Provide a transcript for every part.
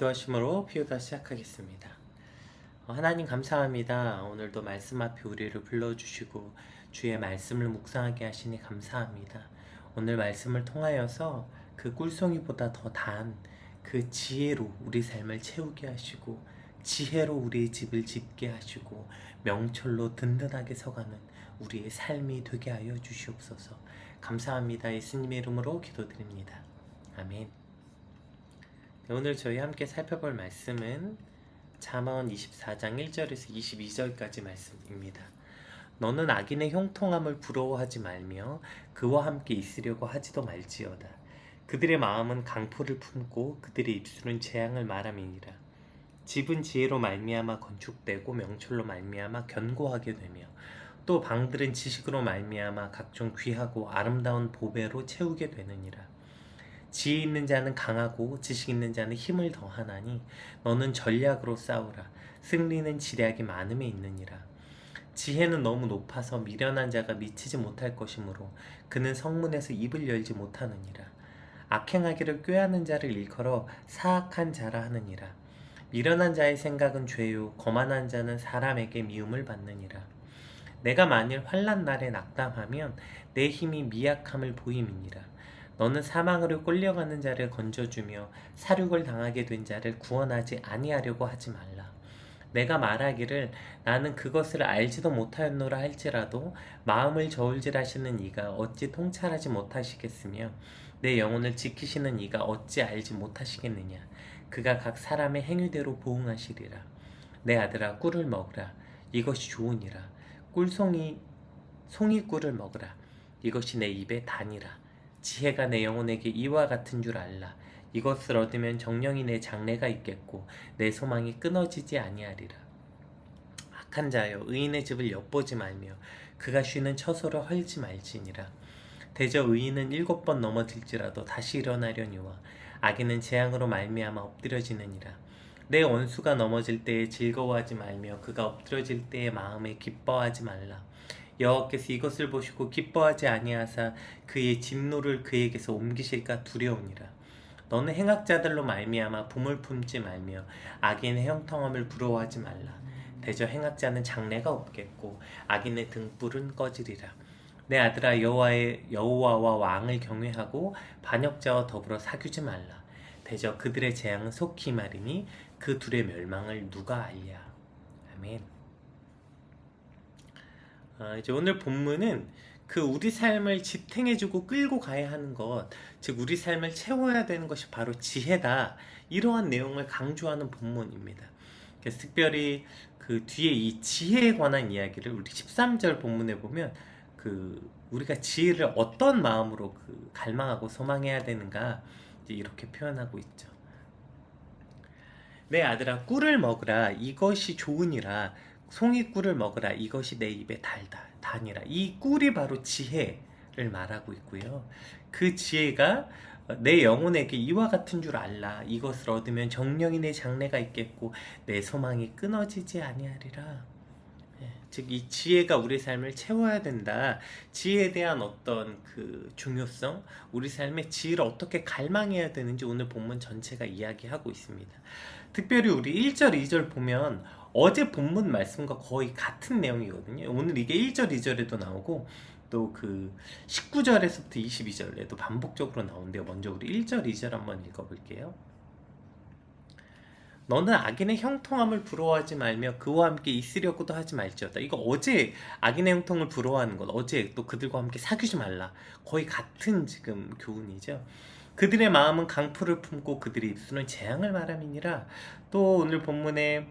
기도하심으로 피우다 시작하겠습니다. 하나님 감사합니다. 오늘도 말씀 앞에 우리를 불러주시고 주의 말씀을 묵상하게 하시니 감사합니다. 오늘 말씀을 통하여서 그 꿀송이보다 더 단 그 지혜로 우리 삶을 채우게 하시고 지혜로 우리의 집을 짓게 하시고 명철로 든든하게 서가는 우리의 삶이 되게 하여 주시옵소서. 감사합니다. 예수님의 이름으로 기도드립니다. 아멘. 오늘 저희 함께 살펴볼 말씀은 잠언 24장 1절에서 22절까지 말씀입니다. 너는 악인의 형통함을 부러워하지 말며 그와 함께 있으려고 하지도 말지어다. 그들의 마음은 강포를 품고 그들의 입술은 재앙을 말함이니라. 집은 지혜로 말미암아 건축되고 명철로 말미암아 견고하게 되며 또 방들은 지식으로 말미암아 각종 귀하고 아름다운 보배로 채우게 되느니라. 지혜 있는 자는 강하고 지식 있는 자는 힘을 더하나니 너는 전략으로 싸우라. 승리는 지략이 많음에 있느니라. 지혜는 너무 높아서 미련한 자가 미치지 못할 것이므로 그는 성문에서 입을 열지 못하느니라. 악행하기를 꾀하는 자를 일컬어 사악한 자라 하느니라. 미련한 자의 생각은 죄요 거만한 자는 사람에게 미움을 받느니라. 내가 만일 환난 날에 낙담하면 내 힘이 미약함을 보임이니라. 너는 사망으로 끌려가는 자를 건져주며 사륙을 당하게 된 자를 구원하지 아니하려고 하지 말라. 내가 말하기를 나는 그것을 알지도 못하였노라 할지라도 마음을 저울질하시는 이가 어찌 통찰하지 못하시겠으며 내 영혼을 지키시는 이가 어찌 알지 못하시겠느냐. 그가 각 사람의 행위대로 보응하시리라. 내 아들아 꿀을 먹으라. 이것이 좋으니라. 송이꿀을 먹으라. 이것이 내 입에 단이라. 지혜가 내 영혼에게 이와 같은 줄 알라. 이것을 얻으면 정령이 내 장래가 있겠고 내 소망이 끊어지지 아니하리라. 악한 자여 의인의 집을 엿보지 말며 그가 쉬는 처소를 헐지 말지니라. 대저 의인은 7번 넘어질지라도 다시 일어나려니와 악인은 재앙으로 말미암아 엎드려지느니라. 내 원수가 넘어질 때에 즐거워하지 말며 그가 엎드려질 때에 마음에 기뻐하지 말라. 여호와께서 이것을 보시고 기뻐하지 아니하사 그의 진노를 그에게서 옮기실까 두려우니라. 너는 행악자들로 말미암아 붐을 품지 말며 악인의 형통함을 부러워하지 말라. 대저 행악자는 장래가 없겠고 악인의 등불은 꺼지리라. 내 아들아 여호와와 왕을 경외하고 반역자와 더불어 사귀지 말라. 대저 그들의 재앙은 속히 말이니 그 둘의 멸망을 누가 알랴. 아멘. 이제 오늘 본문은 그 우리 삶을 지탱해주고 끌고 가야 하는 것, 즉 우리 삶을 채워야 되는 것이 바로 지혜다. 이러한 내용을 강조하는 본문입니다. 그래서 특별히 그 뒤에 이 지혜에 관한 이야기를 우리 13절 본문에 보면 우리가 지혜를 어떤 마음으로 갈망하고 소망해야 되는가 이렇게 표현하고 있죠. 내 아들아 꿀을 먹으라. 이것이 좋으니라. 송이꿀을 먹으라. 이것이 내 입에 단이라. 이 꿀이 바로 지혜를 말하고 있고요. 그 지혜가 내 영혼에게 이와 같은 줄 알라. 이것을 얻으면 정령이 내 장래가 있겠고 내 소망이 끊어지지 아니하리라. 즉 이 지혜가 우리 삶을 채워야 된다. 지혜에 대한 어떤 그 중요성, 우리 삶의 지혜를 어떻게 갈망해야 되는지 오늘 본문 전체가 이야기하고 있습니다. 특별히 우리 1절, 2절 보면 어제 본문 말씀과 거의 같은 내용이거든요. 오늘 이게 1절, 2절에도 나오고 또 그 19절에서부터 22절에도 반복적으로 나오는데요. 먼저 우리 1절, 2절 한번 읽어볼게요. 너는 악인의 형통함을 부러워하지 말며 그와 함께 있으려고도 하지 말지어다. 이거 어제 악인의 형통을 부러워하는 것, 어제 또 그들과 함께 사귀지 말라. 거의 같은 지금 교훈이죠. 그들의 마음은 강포를 품고 그들의 입술은 재앙을 말함이니라. 또 오늘 본문에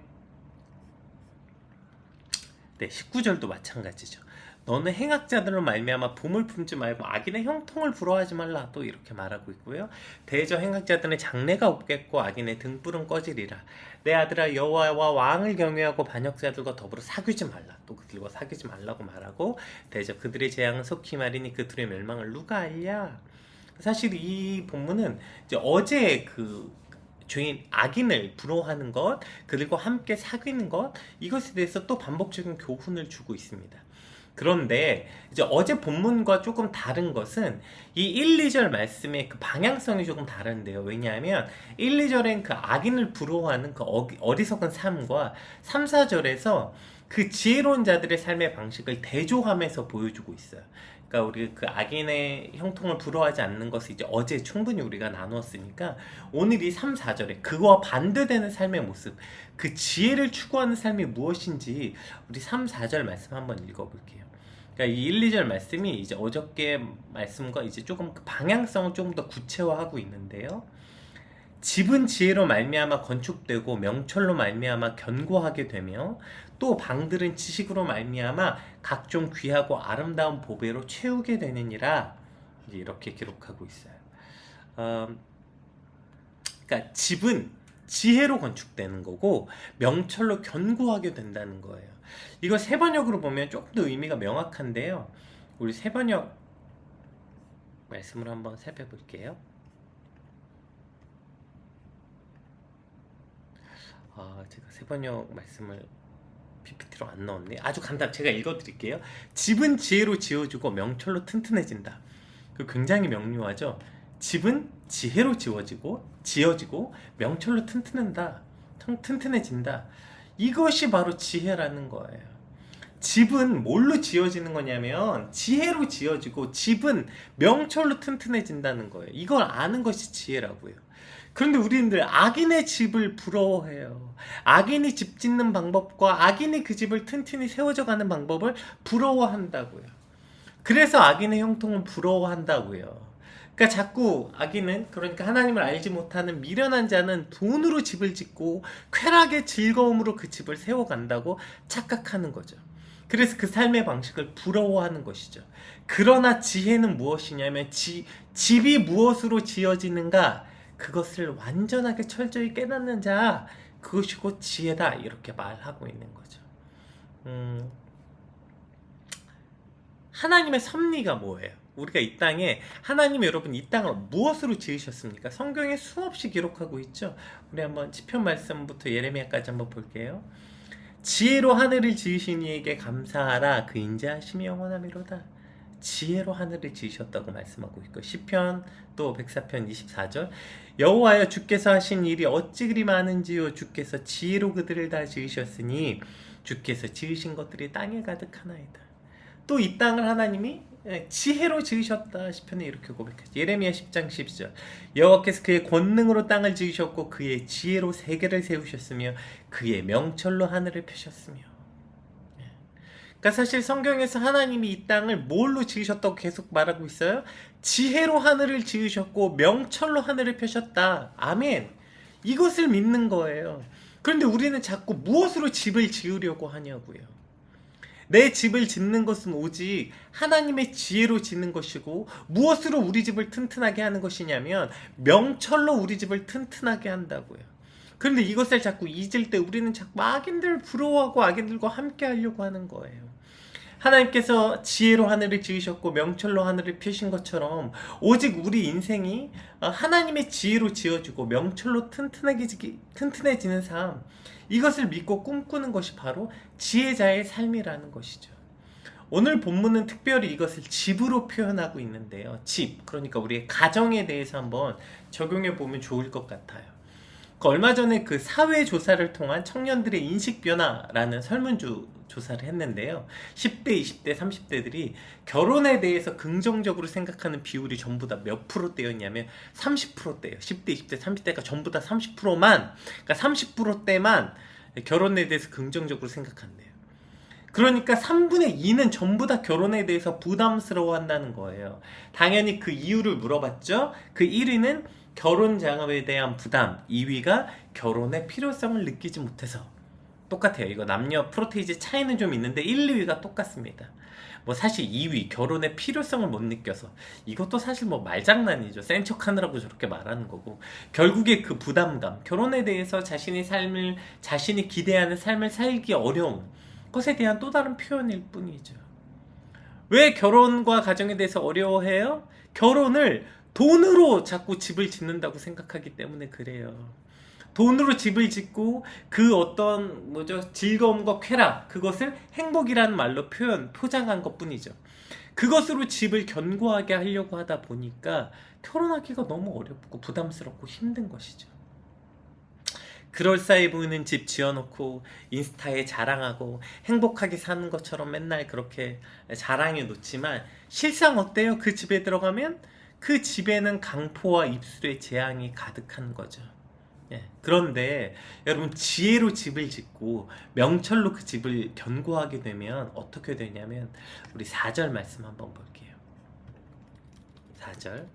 19절도 마찬가지죠. 너는 행악자들로 말미암아 붐을 품지 말고 악인의 형통을 부러워하지 말라. 또 이렇게 말하고 있고요. 대저 행악자들은 장래가 없겠고 악인의 등불은 꺼지리라. 내 아들아 여호와와 왕을 경외하고 반역자들과 더불어 사귀지 말라. 또 그들과 사귀지 말라고 말하고 대저 그들의 재앙은 속히 말이니 그 둘의 멸망을 누가 알랴. 사실 이 본문은 이제 어제 죄인 악인을 부러워하는 것, 그들과 함께 사귀는 것, 이것에 대해서 또 반복적인 교훈을 주고 있습니다. 그런데 이제 어제 본문과 조금 다른 것은 이 1, 2절 말씀의 그 방향성이 조금 다른데요. 왜냐하면 1, 2절엔 그 악인을 부러워하는 그 어리석은 삶과 3, 4절에서 그 지혜로운 자들의 삶의 방식을 대조하면서 보여주고 있어요. 그러니까 우리 그 악인의 형통을 부러워하지 않는 것을 이제 어제 충분히 우리가 나누었으니까 오늘 이 3, 4절에 그와 반대되는 삶의 모습, 그 지혜를 추구하는 삶이 무엇인지 우리 3, 4절 말씀 한번 읽어볼게요. 그러니까 이 1, 2절 말씀이 이제 어저께 말씀과 이제 조금 그 방향성을 조금 더 구체화하고 있는데요. 집은 지혜로 말미암아 건축되고 명철로 말미암아 견고하게 되며 또 방들은 지식으로 말미암아 각종 귀하고 아름다운 보배로 채우게 되느니라. 이렇게 기록하고 있어요. 그러니까 집은 지혜로 건축되는 거고 명철로 견고하게 된다는 거예요. 이거 세번역으로 보면 조금 더 의미가 명확한데요. 우리 세번역 말씀을 한번 살펴볼게요. 제가 세번역 말씀을 PPT로 안 넣었네. 아주 간단. 제가 읽어드릴게요. 집은 지혜로 지어주고 명철로 튼튼해진다. 그 굉장히 명료하죠. 집은 지혜로 지어지고 명철로 튼튼해진다. 이것이 바로 지혜라는 거예요. 집은 뭘로 지어지는 거냐면 지혜로 지어지고 집은 명철로 튼튼해진다는 거예요. 이걸 아는 것이 지혜라고요. 그런데 우리들 악인의 집을 부러워해요. 악인이 집 짓는 방법과 악인이 그 집을 튼튼히 세워져 가는 방법을 부러워한다고요. 그래서 악인의 형통을 부러워한다고요. 그러니까 자꾸 악인은, 그러니까 하나님을 알지 못하는 미련한 자는 돈으로 집을 짓고 쾌락의 즐거움으로 그 집을 세워간다고 착각하는 거죠. 그래서 그 삶의 방식을 부러워하는 것이죠. 그러나 지혜는 무엇이냐면 집이 무엇으로 지어지는가, 그것을 완전하게 철저히 깨닫는 자, 그것이 곧 지혜다, 이렇게 말하고 있는 거죠. 하나님의 섭리가 뭐예요? 우리가 이 땅에, 하나님 여러분 이 땅을 무엇으로 지으셨습니까? 성경에 수없이 기록하고 있죠. 우리 한번 시편 말씀부터 예레미야까지 한번 볼게요. 지혜로 하늘을 지으신 이에게 감사하라. 그 인자하심이 영원하미로다. 지혜로 하늘을 지으셨다고 말씀하고 있고, 시편 또 104편 24절, 여호와여 주께서 하신 일이 어찌 그리 많은지요. 주께서 지혜로 그들을 다 지으셨으니 주께서 지으신 것들이 땅에 가득하나이다. 또 이 땅을 하나님이 지혜로 지으셨다. 시편에 이렇게 고백하죠. 예레미야 10장 12절, 여호와께서 그의 권능으로 땅을 지으셨고 그의 지혜로 세계를 세우셨으며 그의 명철로 하늘을 펴셨으며. 그러니까 사실 성경에서 하나님이 이 땅을 뭘로 지으셨다고 계속 말하고 있어요? 지혜로 하늘을 지으셨고 명철로 하늘을 펴셨다. 아멘. 이것을 믿는 거예요. 그런데 우리는 자꾸 무엇으로 집을 지으려고 하냐고요. 내 집을 짓는 것은 오직 하나님의 지혜로 짓는 것이고, 무엇으로 우리 집을 튼튼하게 하는 것이냐면 명철로 우리 집을 튼튼하게 한다고요. 그런데 이것을 자꾸 잊을 때 우리는 자꾸 악인들을 부러워하고 악인들과 함께 하려고 하는 거예요. 하나님께서 지혜로 하늘을 지으셨고 명철로 하늘을 펴신 것처럼 오직 우리 인생이 하나님의 지혜로 지어지고 명철로 튼튼해지는 삶, 이것을 믿고 꿈꾸는 것이 바로 지혜자의 삶이라는 것이죠. 오늘 본문은 특별히 이것을 집으로 표현하고 있는데요. 집, 그러니까 우리의 가정에 대해서 한번 적용해 보면 좋을 것 같아요. 얼마 전에 그 사회 조사를 통한 청년들의 인식 변화라는 설문조 조사를 했는데요. 10대, 20대, 30대들이 결혼에 대해서 긍정적으로 생각하는 비율이 전부 다 몇 프로대였냐면 30%대예요. 10대, 20대, 30대가 전부 다 30%만, 그러니까 30%대만 결혼에 대해서 긍정적으로 생각한대요. 그러니까 3분의 2는 전부 다 결혼에 대해서 부담스러워 한다는 거예요. 당연히 그 이유를 물어봤죠. 그 1위는 결혼 장업에 대한 부담, 2위가 결혼의 필요성을 느끼지 못해서. 똑같아요. 이거 남녀 프로테이지 차이는 좀 있는데 1, 2위가 똑같습니다. 뭐 사실 2위 결혼의 필요성을 못 느껴서, 이것도 사실 뭐 말장난이죠. 센 척하느라고 저렇게 말하는 거고, 결국에 그 부담감, 결혼에 대해서 자신이 기대하는 삶을 살기 어려운 것에 대한 또 다른 표현일 뿐이죠. 왜 결혼과 가정에 대해서 어려워해요? 결혼을 돈으로 자꾸 집을 짓는다고 생각하기 때문에 그래요. 돈으로 집을 짓고 그 어떤 즐거움과 쾌락, 그것을 행복이라는 말로 포장한 것뿐이죠. 그것으로 집을 견고하게 하려고 하다 보니까 결혼하기가 너무 어렵고 부담스럽고 힘든 것이죠. 그럴싸해 보이는 집 지어놓고 인스타에 자랑하고 행복하게 사는 것처럼 맨날 그렇게 자랑해 놓지만 실상 어때요? 그 집에 들어가면 그 집에는 강포와 입술의 재앙이 가득한 거죠. 예. 그런데 여러분, 지혜로 집을 짓고 명철로 그 집을 견고하게 되면 어떻게 되냐면, 우리 4절 말씀 한번 볼게요. 4절.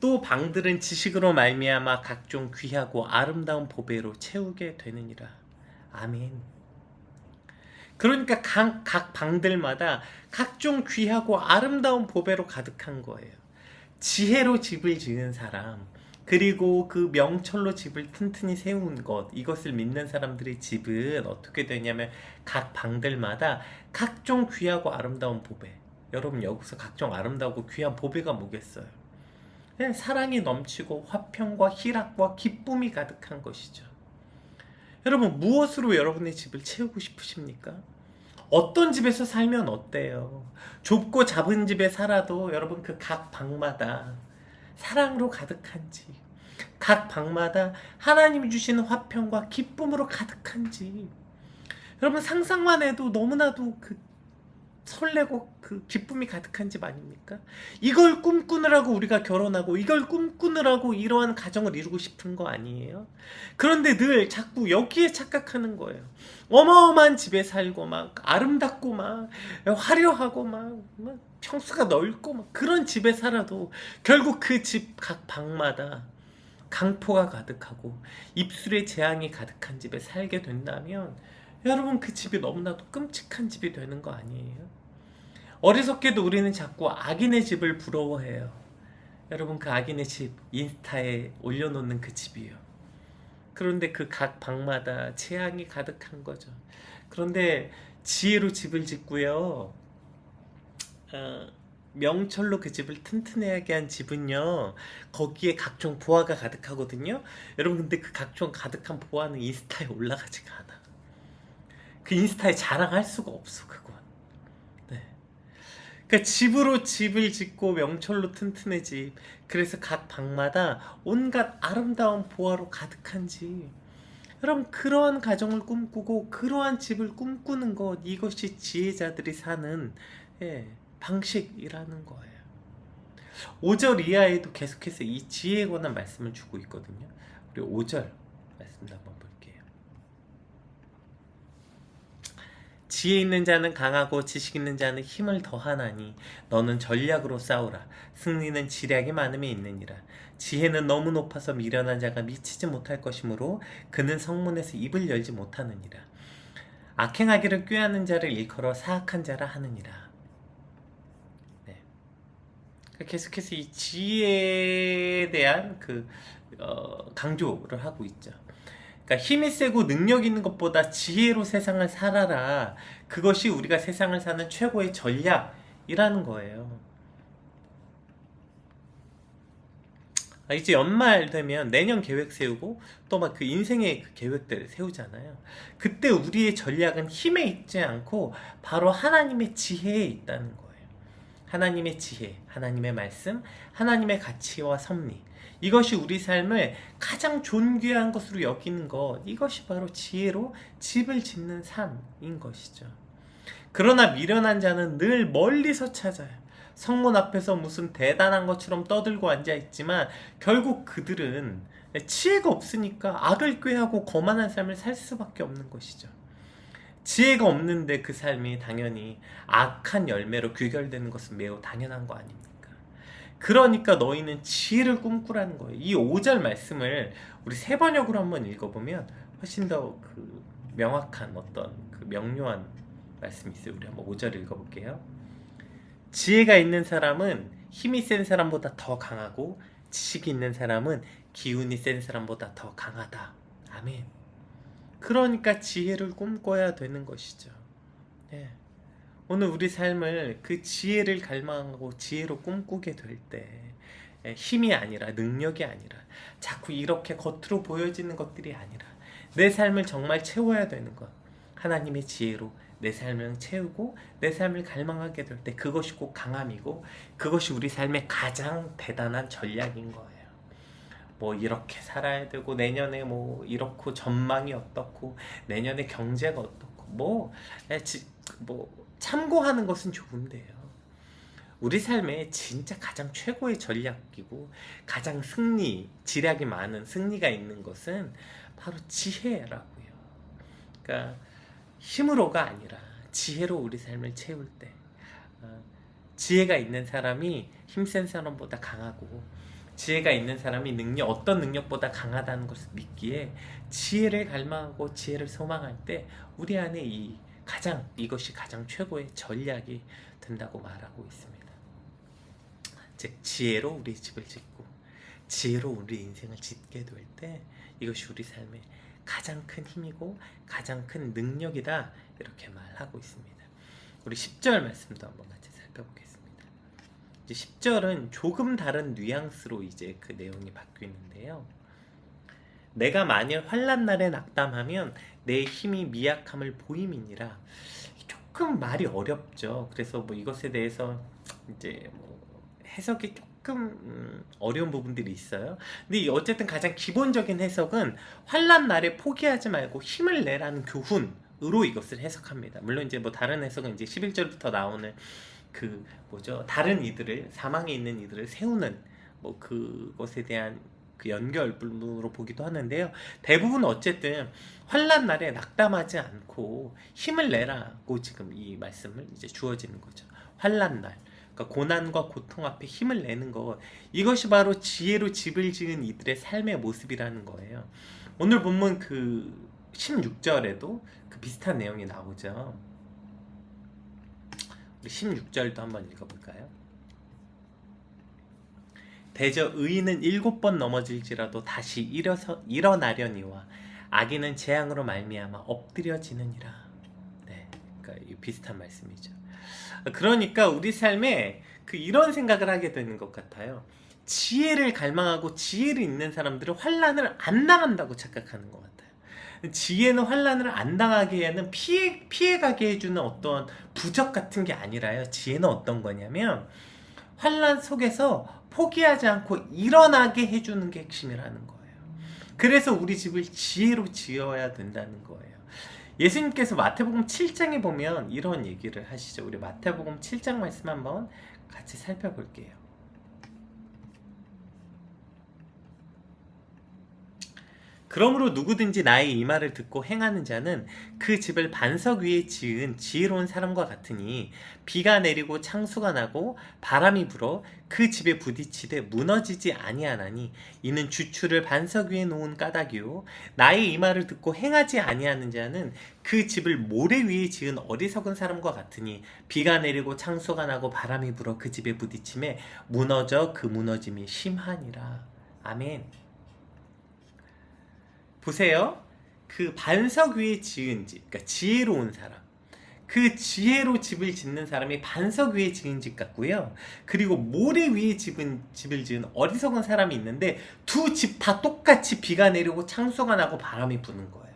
또 방들은 지식으로 말미암아 각종 귀하고 아름다운 보배로 채우게 되느니라. 아멘. 그러니까 각 방들마다 각종 귀하고 아름다운 보배로 가득한 거예요. 지혜로 집을 지은 사람, 그리고 그 명철로 집을 튼튼히 세운 것, 이것을 믿는 사람들의 집은 어떻게 되냐면 각 방들마다 각종 귀하고 아름다운 보배. 여러분, 여기서 각종 아름다우고 귀한 보배가 뭐겠어요? 네, 사랑이 넘치고 화평과 희락과 기쁨이 가득한 것이죠. 여러분, 무엇으로 여러분의 집을 채우고 싶으십니까? 어떤 집에서 살면 어때요? 좁고 작은 집에 살아도 여러분, 그 각 방마다 사랑으로 가득한 집, 각 방마다 하나님이 주시는 화평과 기쁨으로 가득한 집, 여러분 상상만 해도 너무나도 설레고 그 기쁨이 가득한 집 아닙니까? 이걸 꿈꾸느라고 우리가 결혼하고 이걸 꿈꾸느라고 이러한 가정을 이루고 싶은 거 아니에요? 그런데 늘 자꾸 여기에 착각하는 거예요. 어마어마한 집에 살고 막 아름답고 막 화려하고 막 평수가 넓고 막 그런 집에 살아도 결국 그 집 각 방마다 강포가 가득하고 입술에 재앙이 가득한 집에 살게 된다면 여러분, 그 집이 너무나도 끔찍한 집이 되는 거 아니에요? 어리석게도 우리는 자꾸 악인의 집을 부러워해요. 여러분, 그 악인의 집 인스타에 올려놓는 그 집이요. 그런데 그 각 방마다 재앙이 가득한 거죠. 그런데 지혜로 집을 짓고요, 명철로 그 집을 튼튼하게 한 집은요, 거기에 각종 보화가 가득하거든요. 여러분, 근데 그 각종 가득한 보화는 인스타에 올라가지가 않아. 그 인스타에 자랑할 수가 없어, 그건. 네. 그러니까 집으로 집을 짓고 명철로 튼튼해 집, 그래서 각 방마다 온갖 아름다운 보화로 가득한 집. 여러분, 그러한 가정을 꿈꾸고 그러한 집을 꿈꾸는 것, 이것이 지혜자들이 사는 방식이라는 거예요. 5절 이하에도 계속해서 이 지혜에 관한 말씀을 주고 있거든요. 우리 5절 말씀 한번 볼게요. 지혜 있는 자는 강하고 지식 있는 자는 힘을 더하나니 너는 전략으로 싸우라. 승리는 지략이 많음에 있느니라. 지혜는 너무 높아서 미련한 자가 미치지 못할 것이므로 그는 성문에서 입을 열지 못하느니라. 악행하기를 꾀하는 자를 일컬어 사악한 자라 하느니라. 네. 계속해서 이 지혜에 대한 강조를 하고 있죠. 그러니까 힘이 세고 능력 있는 것보다 지혜로 세상을 살아라. 그것이 우리가 세상을 사는 최고의 전략이라는 거예요. 이제 연말 되면 내년 계획 세우고 또 막 그 인생의 계획들을 세우잖아요. 그때 우리의 전략은 힘에 있지 않고 바로 하나님의 지혜에 있다는 거예요. 하나님의 지혜, 하나님의 말씀, 하나님의 가치와 섭리, 이것이 우리 삶을 가장 존귀한 것으로 여기는 것, 이것이 바로 지혜로 집을 짓는 삶인 것이죠. 그러나 미련한 자는 늘 멀리서 찾아요. 성문 앞에서 무슨 대단한 것처럼 떠들고 앉아있지만 결국 그들은 지혜가 없으니까 악을 꾀하고 거만한 삶을 살 수밖에 없는 것이죠. 지혜가 없는데 그 삶이 당연히 악한 열매로 귀결되는 것은 매우 당연한 거 아닙니까? 그러니까 너희는 지혜를 꿈꾸라는 거예요. 이 5절 말씀을 우리 세 번역으로 한번 읽어보면 훨씬 더 명확한 어떤 명료한 말씀이 있어요. 우리 한번 5절 읽어볼게요. 지혜가 있는 사람은 힘이 센 사람보다 더 강하고 지식이 있는 사람은 기운이 센 사람보다 더 강하다. 아멘. 그러니까 지혜를 꿈꿔야 되는 것이죠. 네. 오늘 우리 삶을 그 지혜를 갈망하고 지혜로 꿈꾸게 될 때 힘이 아니라 능력이 아니라 자꾸 이렇게 겉으로 보여지는 것들이 아니라 내 삶을 정말 채워야 되는 것, 하나님의 지혜로 내 삶을 채우고 내 삶을 갈망하게 될 때 그것이 꼭 강함이고 그것이 우리 삶의 가장 대단한 전략인 거예요. 뭐 이렇게 살아야 되고 내년에 뭐 이렇고 전망이 어떻고 내년에 경제가 어떻고 뭐 참고하는 것은 좋은데요. 우리 삶의 진짜 가장 최고의 전략이고 가장 지략이 많은 승리가 있는 것은 바로 지혜라고요. 그러니까 힘으로가 아니라 지혜로 우리 삶을 채울 때 지혜가 있는 사람이 힘센 사람보다 강하고 지혜가 있는 사람이 어떤 능력보다 강하다는 것을 믿기에 지혜를 갈망하고 지혜를 소망할 때 우리 안에 이것이 가장 최고의 전략이 된다고 말하고 있습니다. 즉 지혜로 우리 집을 짓고 지혜로 우리 인생을 짓게 될 때 이것이 우리 삶의 가장 큰 힘이고 가장 큰 능력이다 이렇게 말하고 있습니다. 우리 10절 말씀도 한번 같이 살펴보겠습니다. 이제 10절은 조금 다른 뉘앙스로 이제 그 내용이 바뀌는데요. 내가 만일 환난 날에 낙담하면 내 힘이 미약함을 보임이니라. 조금 말이 어렵죠. 그래서 뭐 이것에 대해서 이제 해석이 조금 어려운 부분들이 있어요. 근데 어쨌든 가장 기본적인 해석은 환난 날에 포기하지 말고 힘을 내라는 교훈으로 이것을 해석합니다. 물론 이제 뭐 다른 해석은 이제 11절부터 나오는 다른 이들을 사망에 있는 이들을 세우는 뭐 그것에 대한 그 연결부분으로 보기도 하는데요. 대부분 어쨌든 환난 날에 낙담하지 않고 힘을 내라고 지금 이 말씀을 이제 주어지는 거죠. 환난 날. 그러니까 고난과 고통 앞에 힘을 내는 것, 이것이 바로 지혜로 집을 지은 이들의 삶의 모습이라는 거예요. 오늘 본문 그 16절에도 그 비슷한 내용이 나오죠. 우리 16절도 한번 읽어볼까요? 대저 의인은 7번 넘어질지라도 다시 일어나려니와 악인은 재앙으로 말미암아 엎드려지느니라. 네, 그러니까 비슷한 말씀이죠. 그러니까 우리 삶에 이런 생각을 하게 되는 것 같아요. 지혜를 갈망하고 지혜를 있는 사람들은 환난을 안 당한다고 착각하는 것 같아요. 지혜는 환난을 안 당하게 하는 피해가게 해주는 어떤 부적 같은 게 아니라요. 지혜는 어떤 거냐면 환난 속에서 포기하지 않고 일어나게 해주는 게 핵심이라는 거예요. 그래서 우리 집을 지혜로 지어야 된다는 거예요. 예수님께서 마태복음 7장에 보면 이런 얘기를 하시죠. 우리 마태복음 7장 말씀 한번 같이 살펴볼게요. 그러므로 누구든지 나의 이 말을 듣고 행하는 자는 그 집을 반석 위에 지은 지혜로운 사람과 같으니 비가 내리고 창수가 나고 바람이 불어 그 집에 부딪히되 무너지지 아니하나니 이는 주추를 반석 위에 놓은 까닭이요 나의 이 말을 듣고 행하지 아니하는 자는 그 집을 모래 위에 지은 어리석은 사람과 같으니 비가 내리고 창수가 나고 바람이 불어 그 집에 부딪히매 무너져 그 무너짐이 심하니라. 아멘. 보세요. 그 반석 위에 지은 집, 그러니까 지혜로운 사람, 그 지혜로 집을 짓는 사람이 반석 위에 지은 집 같고요. 그리고 모래 위에 집을 지은 어리석은 사람이 있는데 두 집 다 똑같이 비가 내리고 창수가 나고 바람이 부는 거예요.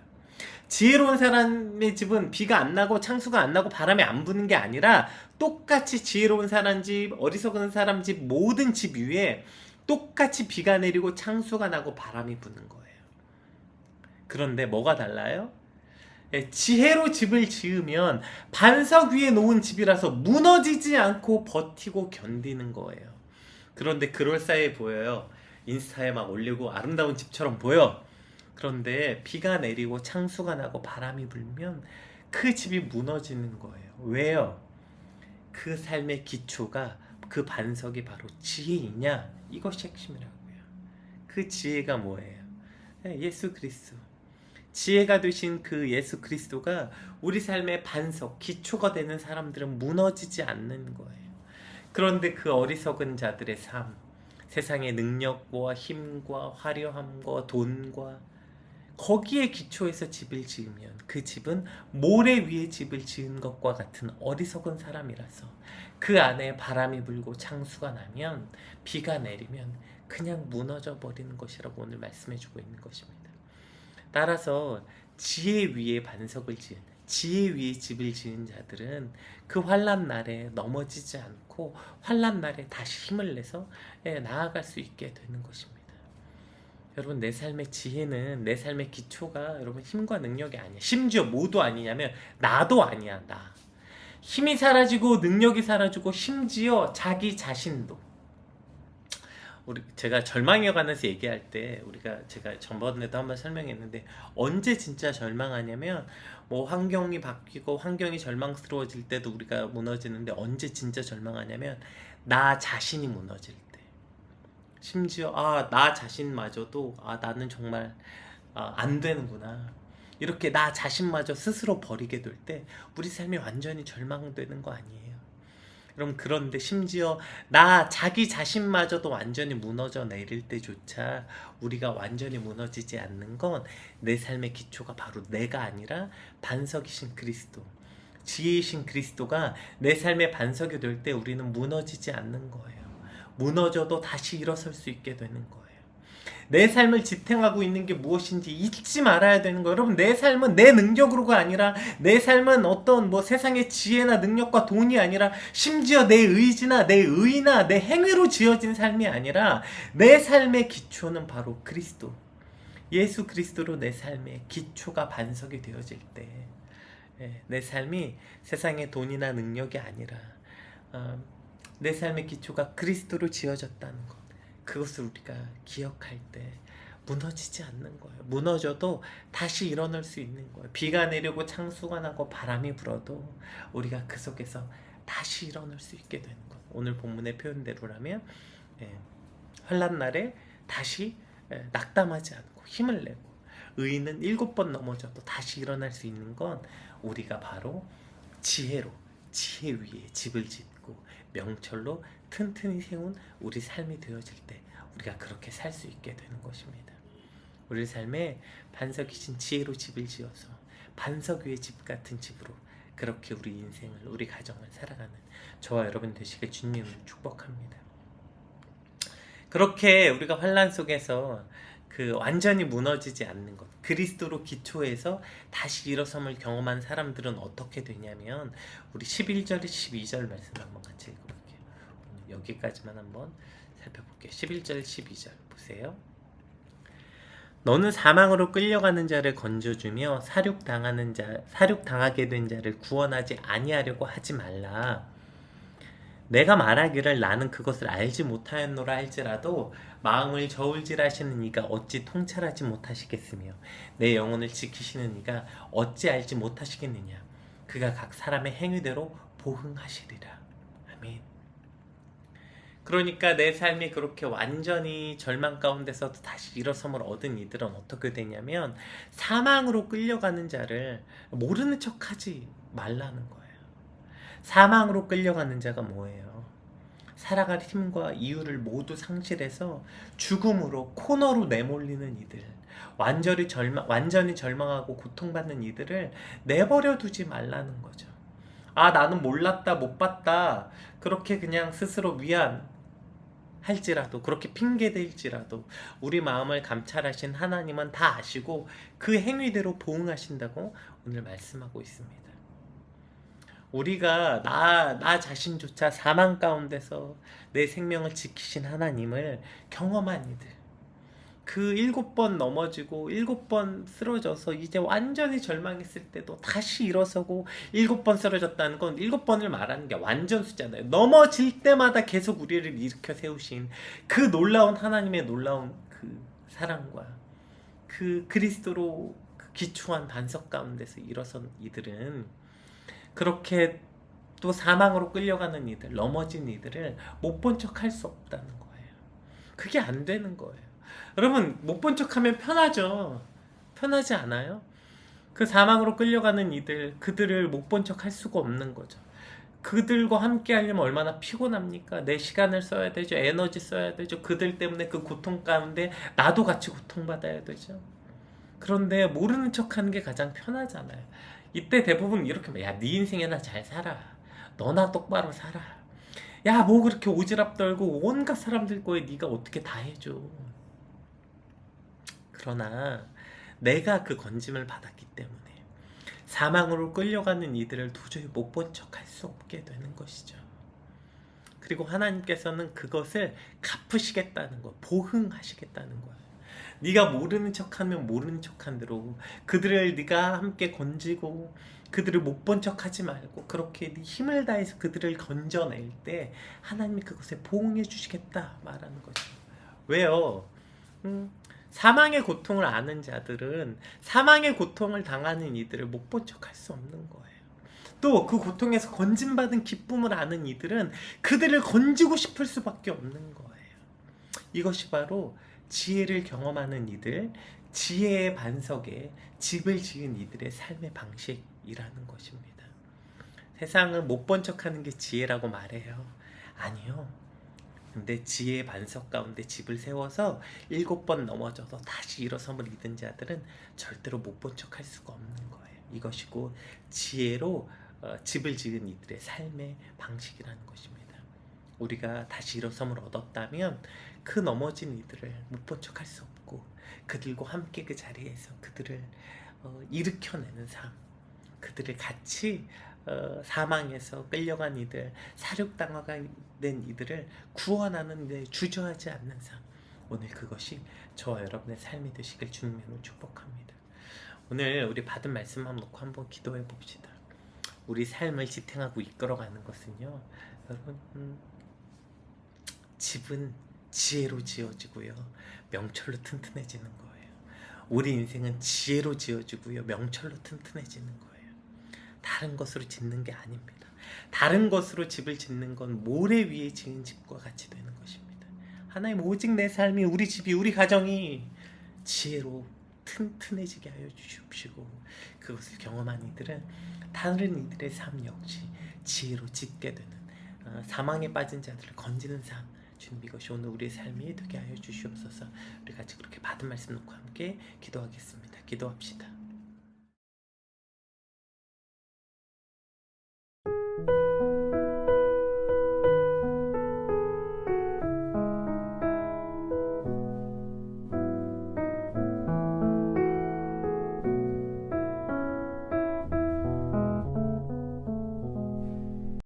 지혜로운 사람의 집은 비가 안 나고 창수가 안 나고 바람이 안 부는 게 아니라 똑같이 지혜로운 사람 집, 어리석은 사람 집 모든 집 위에 똑같이 비가 내리고 창수가 나고 바람이 부는 거예요. 그런데 뭐가 달라요? 지혜로 집을 지으면 반석 위에 놓은 집이라서 무너지지 않고 버티고 견디는 거예요. 그런데 그럴싸해 보여요. 인스타에 막 올리고 아름다운 집처럼 보여. 그런데 비가 내리고 창수가 나고 바람이 불면 그 집이 무너지는 거예요. 왜요? 그 삶의 기초가, 그 반석이 바로 지혜이냐? 이것이 핵심이라고요. 그 지혜가 뭐예요? 예수 그리스도. 지혜가 되신 그 예수 그리스도가 우리 삶의 반석, 기초가 되는 사람들은 무너지지 않는 거예요. 그런데 그 어리석은 자들의 삶, 세상의 능력과 힘과 화려함과 돈과 거기에 기초해서 집을 지으면 그 집은 모래 위에 집을 지은 것과 같은 어리석은 사람이라서 그 안에 바람이 불고 창수가 나면, 비가 내리면 그냥 무너져 버리는 것이라고 오늘 말씀해주고 있는 것입니다. 따라서 지혜 위에 반석을 지은, 지혜 위에 집을 지은 자들은 그 환난 날에 넘어지지 않고 환난 날에 다시 힘을 내서 나아갈 수 있게 되는 것입니다. 여러분, 내 삶의 지혜는, 내 삶의 기초가 여러분 힘과 능력이 아니야. 심지어 뭐도 아니냐면 나도 아니야. 나 힘이 사라지고 능력이 사라지고 심지어 자기 자신도. 제가 절망에 관해서 얘기할 때 제가 전번에도 한번 설명했는데, 언제 진짜 절망하냐면 뭐 환경이 바뀌고 환경이 절망스러워질 때도 우리가 무너지는데, 언제 진짜 절망하냐면 나 자신이 무너질 때. 심지어 나 자신마저도 나는 정말 안 되는구나, 이렇게 나 자신마저 스스로 버리게 될 때 우리 삶이 완전히 절망되는 거 아니에요? 그럼 그런데 심지어 자기 자신마저도 완전히 무너져 내릴 때조차 우리가 완전히 무너지지 않는 건 내 삶의 기초가 바로 내가 아니라 반석이신 그리스도, 지혜이신 그리스도가 내 삶의 반석이 될 때 우리는 무너지지 않는 거예요. 무너져도 다시 일어설 수 있게 되는 거예요. 내 삶을 지탱하고 있는 게 무엇인지 잊지 말아야 되는 거예요. 여러분, 내 삶은 내 능력으로가 아니라, 내 삶은 어떤 뭐 세상의 지혜나 능력과 돈이 아니라, 심지어 내 의지나 내 의나 내 행위로 지어진 삶이 아니라, 내 삶의 기초는 바로 그리스도, 예수 그리스도로 내 삶의 기초가 반석이 되어질 때, 내 삶이 세상의 돈이나 능력이 아니라 내 삶의 기초가 그리스도로 지어졌다는 것, 그것을 우리가 기억할 때 무너지지 않는 거예요. 무너져도 다시 일어날 수 있는 거예요. 비가 내리고 창수가 나고 바람이 불어도 우리가 그 속에서 다시 일어날 수 있게 되는 것. 오늘 본문의 표현대로라면 환난 날에 다시 낙담하지 않고 힘을 내고, 의인은 7번 넘어져도 다시 일어날 수 있는 건 우리가 바로 지혜 위에 집을 짓고 명철로 튼튼히 세운 우리 삶이 되어질 때 우리가 그렇게 살 수 있게 되는 것입니다. 우리 삶에 반석이신 지혜로 집을 지어서 반석 위에 집 같은 집으로 그렇게 우리 인생을, 우리 가정을 살아가는 저와 여러분 되시길 주님으로 축복합니다. 그렇게 우리가 환난 속에서 완전히 무너지지 않는 것, 그리스도로 기초해서 다시 일어섬을 경험한 사람들은 어떻게 되냐면, 우리 11절 12절 말씀 한번 같이 읽어볼게요. 여기까지만 한번 살펴볼게요. 11절 12절 보세요. 너는 사망으로 끌려가는 자를 건져주며 사륙당하게 된 자를 구원하지 아니하려고 하지 말라. 내가 말하기를 나는 그것을 알지 못하였노라 할지라도 마음을 저울질하시는 이가 어찌 통찰하지 못하시겠으며 내 영혼을 지키시는 이가 어찌 알지 못하시겠느냐. 그가 각 사람의 행위대로 보응하시리라. 아멘. 그러니까 내 삶이 그렇게 완전히 절망 가운데서도 다시 일어섬을 얻은 이들은 어떻게 되냐면, 사망으로 끌려가는 자를 모르는 척하지 말라는 거예요. 사망으로 끌려가는 자가 뭐예요? 살아갈 힘과 이유를 모두 상실해서 죽음으로, 코너로 내몰리는 이들, 완전히 절망하고 고통받는 이들을 내버려 두지 말라는 거죠. 나는 몰랐다, 못 봤다, 그렇게 그냥 스스로 할지라도, 그렇게 핑계댈지라도 우리 마음을 감찰하신 하나님은 다 아시고 그 행위대로 보응하신다고 오늘 말씀하고 있습니다. 우리가 나 자신조차 사망 가운데서 내 생명을 지키신 하나님을 경험한 이들, 그 7번 넘어지고 7번 쓰러져서 이제 완전히 절망했을 때도 다시 일어서고 7번 쓰러졌다는 건 7번을 말하는 게 완전 숫자잖아요. 넘어질 때마다 계속 우리를 일으켜 세우신 그 놀라운 하나님의 놀라운 그 사랑과 그 그리스도로 기초한 반석 가운데서 일어선 이들은 그렇게 또 사망으로 끌려가는 이들, 넘어진 이들을 못 본 척 할 수 없다는 거예요. 그게 안 되는 거예요. 여러분, 못 본 척하면 편하죠. 편하지 않아요? 그 사망으로 끌려가는 이들, 그들을 못 본 척 할 수가 없는 거죠. 그들과 함께 하려면 얼마나 피곤합니까? 내 시간을 써야 되죠. 에너지 써야 되죠. 그들 때문에 그 고통 가운데 나도 같이 고통받아야 되죠. 그런데 모르는 척하는 게 가장 편하잖아요. 이때 대부분 이렇게 야, 네 인생이나 잘 살아. 너나 똑바로 살아. 야, 뭐 그렇게 오지랖 떨고 온갖 사람들 거에 네가 어떻게 다 해줘. 그러나 내가 그 건짐을 받았기 때문에 사망으로 끌려가는 이들을 도저히 못 본 척할 수 없게 되는 것이죠. 그리고 하나님께서는 그것을 갚으시겠다는 거, 보응하시겠다는 거예요. 네가 모르는 척하면 모르는 척한 대로 그들을 네가 함께 건지고 그들을 못 본 척하지 말고 그렇게 네 힘을 다해서 그들을 건져낼 때 하나님이 그것에 보응해 주시겠다 말하는 거죠. 왜요? 사망의 고통을 아는 자들은 사망의 고통을 당하는 이들을 못 본 척할 수 없는 거예요. 또 그 고통에서 건진받은 기쁨을 아는 이들은 그들을 건지고 싶을 수밖에 없는 거예요. 이것이 바로 지혜를 경험하는 이들, 지혜의 반석에 집을 지은 이들의 삶의 방식이라는 것입니다. 세상은 못 본 척하는 게 지혜라고 말해요. 아니요. 근데 지혜의 반석 가운데 집을 세워서 7번 넘어져도 다시 일어섬을 얻은 자들은 절대로 못 본 척할 수가 없는 거예요. 이것이고 지혜로 집을 지은 이들의 삶의 방식이라는 것입니다. 우리가 다시 일어섬을 얻었다면 그 넘어진 이들을 못 본 척할 수 없고 그들과 함께 그 자리에서 그들을 일으켜내는 삶, 그들을 같이 사망에서 끌려간 이들, 사륙당하게 된 이들을 구원하는 데 주저하지 않는 삶, 오늘 그것이 저와 여러분의 삶이 되시길 주님으로 축복합니다. 오늘 우리 받은 말씀만 놓고 한번 기도해 봅시다. 우리 삶을 지탱하고 이끌어가는 것은요, 여러분, 집은 지혜로 지어지고요, 명철로 튼튼해지는 거예요. 우리 인생은 지혜로 지어지고요, 명철로 튼튼해지는 거예요. 다른 것으로 짓는 게 아닙니다. 다른 것으로 집을 짓는 건 모래 위에 지은 집과 같이 되는 것입니다. 하나님, 오직 내 삶이, 우리 집이, 우리 가정이 지혜로 튼튼해지게 하여 주시옵시고 그것을 경험한 이들은 다른 이들의 삶 역시 지혜로 짓게 되는 사망에 빠진 자들을 건지는 삶, 주님 이것이 오늘 우리의 삶이 되게 하여 주시옵소서. 우리 같이 그렇게 받은 말씀 놓고 함께 기도하겠습니다. 기도합시다.